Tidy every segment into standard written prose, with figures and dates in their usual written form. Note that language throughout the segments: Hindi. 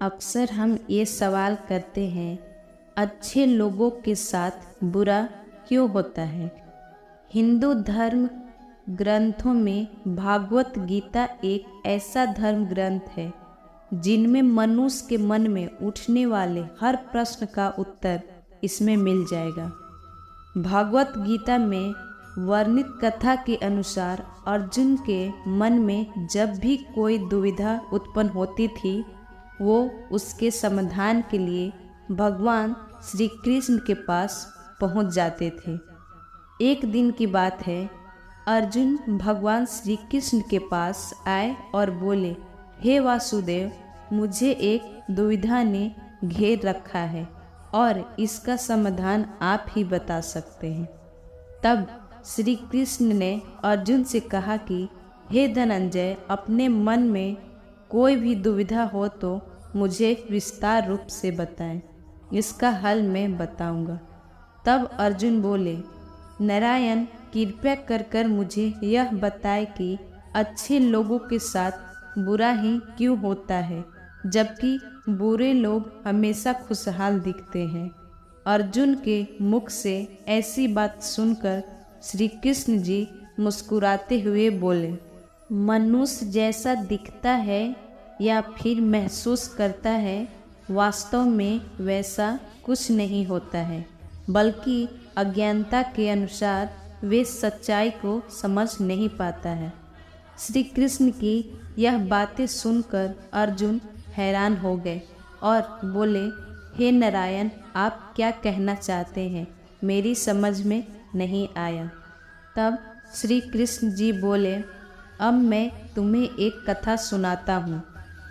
अक्सर हम ये सवाल करते हैं, अच्छे लोगों के साथ बुरा क्यों होता है। हिंदू धर्म ग्रंथों में भागवत गीता एक ऐसा धर्म ग्रंथ है जिनमें मनुष्य के मन में उठने वाले हर प्रश्न का उत्तर इसमें मिल जाएगा। भागवत गीता में वर्णित कथा के अनुसार अर्जुन के मन में जब भी कोई दुविधा उत्पन्न होती थी, वो उसके समाधान के लिए भगवान श्री कृष्ण के पास पहुंच जाते थे। एक दिन की बात है, अर्जुन भगवान श्री कृष्ण के पास आए और बोले, हे वासुदेव, मुझे एक दुविधा ने घेर रखा है और इसका समाधान आप ही बता सकते हैं। तब श्री कृष्ण ने अर्जुन से कहा कि हे धनंजय, अपने मन में कोई भी दुविधा हो तो मुझे विस्तार रूप से बताएं, इसका हल मैं बताऊंगा। तब अर्जुन बोले, नारायण, कृपया कर मुझे यह बताए कि अच्छे लोगों के साथ बुरा ही क्यों होता है, जबकि बुरे लोग हमेशा खुशहाल दिखते हैं। अर्जुन के मुख से ऐसी बात सुनकर श्री कृष्ण जी मुस्कुराते हुए बोले, मनुष्य जैसा दिखता है या फिर महसूस करता है, वास्तव में वैसा कुछ नहीं होता है, बल्कि अज्ञानता के अनुसार वे सच्चाई को समझ नहीं पाता है। श्री कृष्ण की यह बातें सुनकर अर्जुन हैरान हो गए और बोले, हे नारायण, आप क्या कहना चाहते हैं, मेरी समझ में नहीं आया। तब श्री कृष्ण जी बोले, अब मैं तुम्हें एक कथा सुनाता हूँ,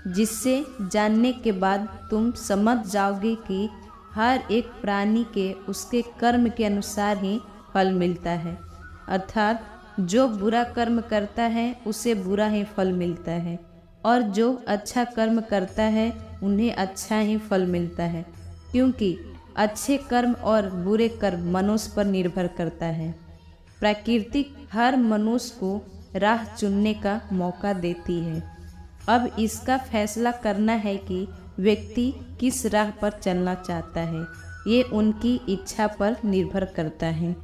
जिससे जानने के बाद तुम समझ जाओगे कि हर एक प्राणी के उसके कर्म के अनुसार ही फल मिलता है। अर्थात जो बुरा कर्म करता है उसे बुरा ही फल मिलता है, और जो अच्छा कर्म करता है उन्हें अच्छा ही फल मिलता है, क्योंकि अच्छे कर्म और बुरे कर्म मनुष्य पर निर्भर करता है। प्रकृति हर मनुष्य को राह चुनने का मौका देती है। अब इसका फैसला करना है कि व्यक्ति किस राह पर चलना चाहता है, ये उनकी इच्छा पर निर्भर करता है।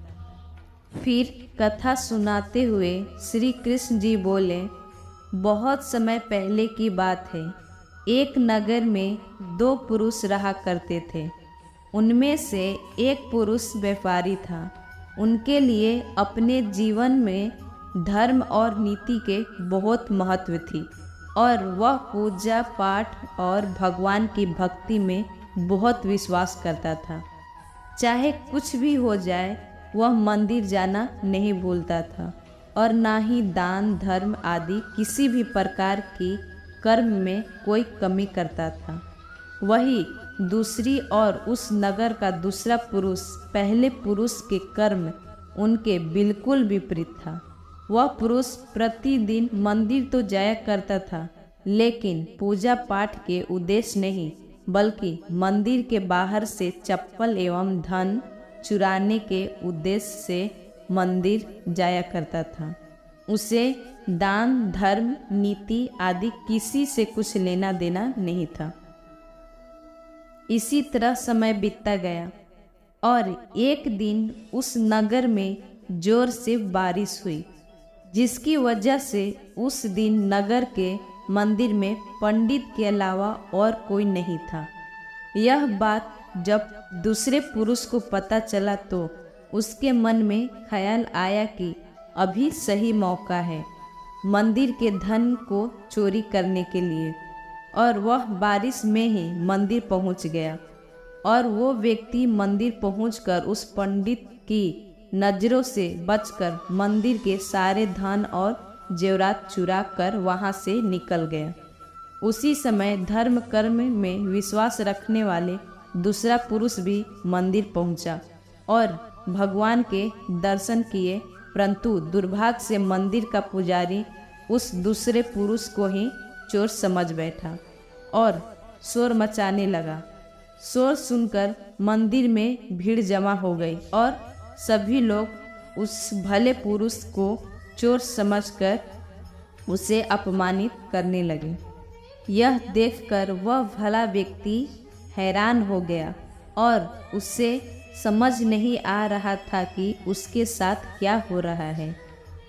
फिर कथा सुनाते हुए श्री कृष्ण जी बोले, बहुत समय पहले की बात है, एक नगर में दो पुरुष रहा करते थे। उनमें से एक पुरुष व्यापारी था। उनके लिए अपने जीवन में धर्म और नीति के बहुत महत्व थी, और वह पूजा पाठ और भगवान की भक्ति में बहुत विश्वास करता था। चाहे कुछ भी हो जाए, वह मंदिर जाना नहीं भूलता था और ना ही दान धर्म आदि किसी भी प्रकार की कर्म में कोई कमी करता था। वही दूसरी और उस नगर का दूसरा पुरुष पहले पुरुष के कर्म उनके बिल्कुल विपरीत था। वह पुरुष प्रतिदिन मंदिर तो जाया करता था, लेकिन पूजा पाठ के उद्देश्य नहीं, बल्कि मंदिर के बाहर से चप्पल एवं धन चुराने के उद्देश्य से मंदिर जाया करता था। उसे दान धर्म नीति आदि किसी से कुछ लेना देना नहीं था। इसी तरह समय बीतता गया और एक दिन उस नगर में जोर से बारिश हुई, जिसकी वजह से उस दिन नगर के मंदिर में पंडित के अलावा और कोई नहीं था। यह बात जब दूसरे पुरुष को पता चला तो उसके मन में ख्याल आया कि अभी सही मौका है मंदिर के धन को चोरी करने के लिए, और वह बारिश में ही मंदिर पहुंच गया। और वो व्यक्ति मंदिर पहुंचकर उस पंडित की नज़रों से बचकर मंदिर के सारे धन और जेवरात चुरा कर वहाँ से निकल गया। उसी समय धर्म कर्म में विश्वास रखने वाले दूसरा पुरुष भी मंदिर पहुंचा और भगवान के दर्शन किए, परंतु दुर्भाग्य से मंदिर का पुजारी उस दूसरे पुरुष को ही चोर समझ बैठा और शोर मचाने लगा। शोर सुनकर मंदिर में भीड़ जमा हो गई और सभी लोग उस भले पुरुष को चोर समझकर उसे अपमानित करने लगे। यह देखकर वह भला व्यक्ति हैरान हो गया और उसे समझ नहीं आ रहा था कि उसके साथ क्या हो रहा है।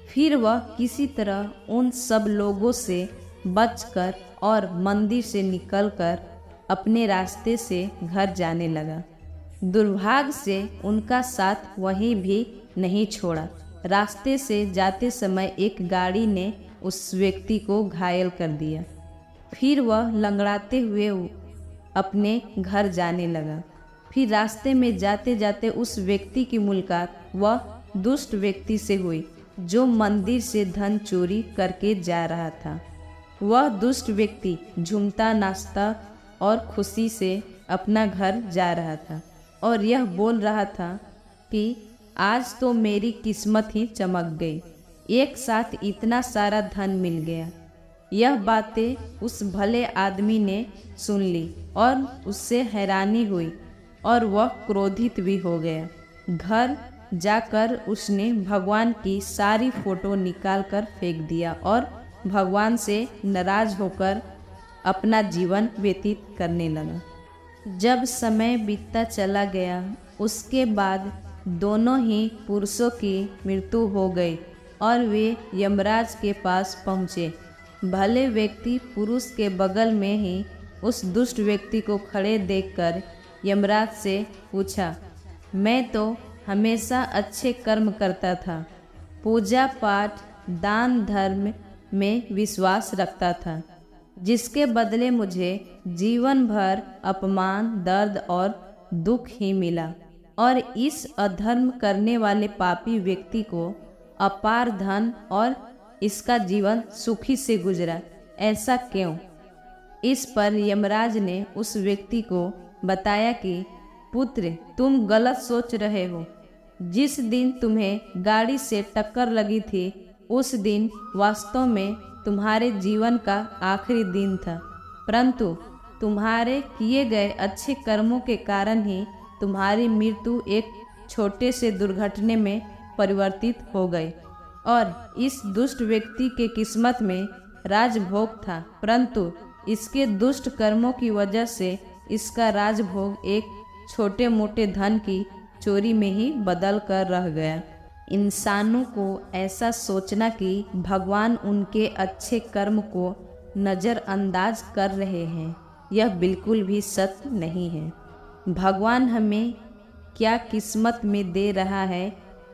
फिर वह किसी तरह उन सब लोगों से बचकर और मंदिर से निकलकर अपने रास्ते से घर जाने लगा। दुर्भाग्य से उनका साथ वहीं भी नहीं छोड़ा। रास्ते से जाते समय एक गाड़ी ने उस व्यक्ति को घायल कर दिया। फिर वह लंगड़ाते हुए अपने घर जाने लगा। फिर रास्ते में जाते जाते उस व्यक्ति की मुलाकात वह दुष्ट व्यक्ति से हुई जो मंदिर से धन चोरी करके जा रहा था। वह दुष्ट व्यक्ति झूमता नाचता और खुशी से अपना घर जा रहा था और यह बोल रहा था कि आज तो मेरी किस्मत ही चमक गई, एक साथ इतना सारा धन मिल गया। यह बातें उस भले आदमी ने सुन ली और उससे हैरानी हुई और वह क्रोधित भी हो गया। घर जाकर उसने भगवान की सारी फोटो निकाल कर फेंक दिया और भगवान से नाराज होकर अपना जीवन व्यतीत करने लगा। जब समय बीतता चला गया, उसके बाद दोनों ही पुरुषों की मृत्यु हो गई और वे यमराज के पास पहुँचे। भले व्यक्ति पुरुष के बगल में ही उस दुष्ट व्यक्ति को खड़े देखकर यमराज से पूछा, मैं तो हमेशा अच्छे कर्म करता था, पूजा पाठ दान धर्म में विश्वास रखता था, जिसके बदले मुझे जीवन भर अपमान दर्द और दुख ही मिला और इस अधर्म करने वाले पापी व्यक्ति को अपार धन और इसका जीवन सुखी से गुजरा, ऐसा क्यों? इस पर यमराज ने उस व्यक्ति को बताया कि पुत्र, तुम गलत सोच रहे हो। जिस दिन तुम्हें गाड़ी से टक्कर लगी थी उस दिन वास्तव में तुम्हारे जीवन का आखिरी दिन था, परंतु तुम्हारे किए गए अच्छे कर्मों के कारण ही तुम्हारी मृत्यु एक छोटे से दुर्घटना में परिवर्तित हो गई। और इस दुष्ट व्यक्ति के किस्मत में राजभोग था, परंतु इसके दुष्ट कर्मों की वजह से इसका राजभोग एक छोटे मोटे धन की चोरी में ही बदल कर रह गया। इंसानों को ऐसा सोचना कि भगवान उनके अच्छे कर्म को नज़रअंदाज कर रहे हैं, यह बिल्कुल भी सत्य नहीं है। भगवान हमें क्या किस्मत में दे रहा है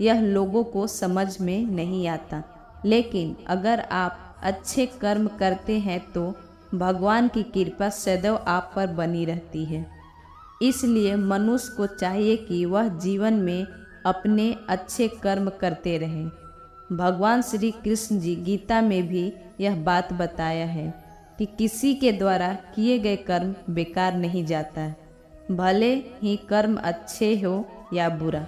यह लोगों को समझ में नहीं आता, लेकिन अगर आप अच्छे कर्म करते हैं तो भगवान की कृपा सदैव आप पर बनी रहती है। इसलिए मनुष्य को चाहिए कि वह जीवन में अपने अच्छे कर्म करते रहें। भगवान श्री कृष्ण जी गीता में भी यह बात बताया है कि किसी के द्वारा किए गए कर्म बेकार नहीं जाता, भले ही कर्म अच्छे हो या बुरा।